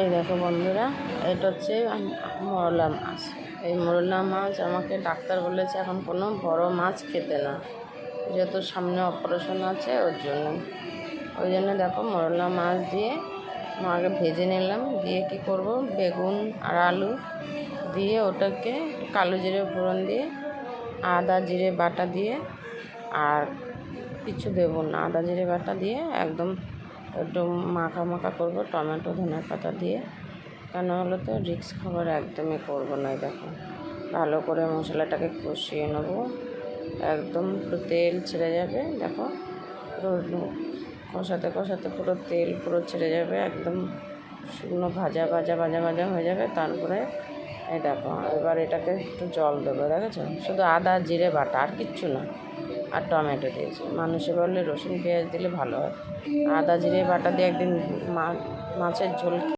এই দেখো বন্ধুরা, এটা হচ্ছে মরলা মাছ। এই মরলা মাছ আমাকে ডাক্তার বলেছে এখন কোনো বড় মাছ খেতে না, যেহেতু সামনে অপারেশন আছে ওই জন্য দেখো মরলা মাছ দিয়ে আগে ভেজে নিলাম। দিয়ে কি করব, বেগুন আর আলু দিয়ে ওটাকে কালো জিরে ফোড়ন দিয়ে আদা জিরে বাটা দিয়ে আর কিছু দেবো না, আদা জিরে বাটা দিয়ে একদম একটু মাখা মাখা করবো টমেটো ধনে পাতা দিয়ে। কেন হলো তো রিক্স খাবার একদমই করবো না। দেখো ভালো করে মশলাটাকে কষিয়ে নেবো, একদম পুরো তেল ছেড়ে যাবে। দেখো পুরো কষাতে কষাতে পুরো তেল পুরো ছেড়ে যাবে, একদম শুকনো ভাজা ভাজা ভাজা ভাজা হয়ে যাবে। তারপরে এই দেখো এবার এটাকে একটু জল দেবো, দেখেছো শুধু আদা জিরে বাটা আর কিচ্ছু না, আর টমেটো দিয়েছি। মানুষে বললে রসুন পেঁয়াজ দিলে ভালো হয়, আদা জিরে বাটা দিয়ে একদিন মাছের ঝোল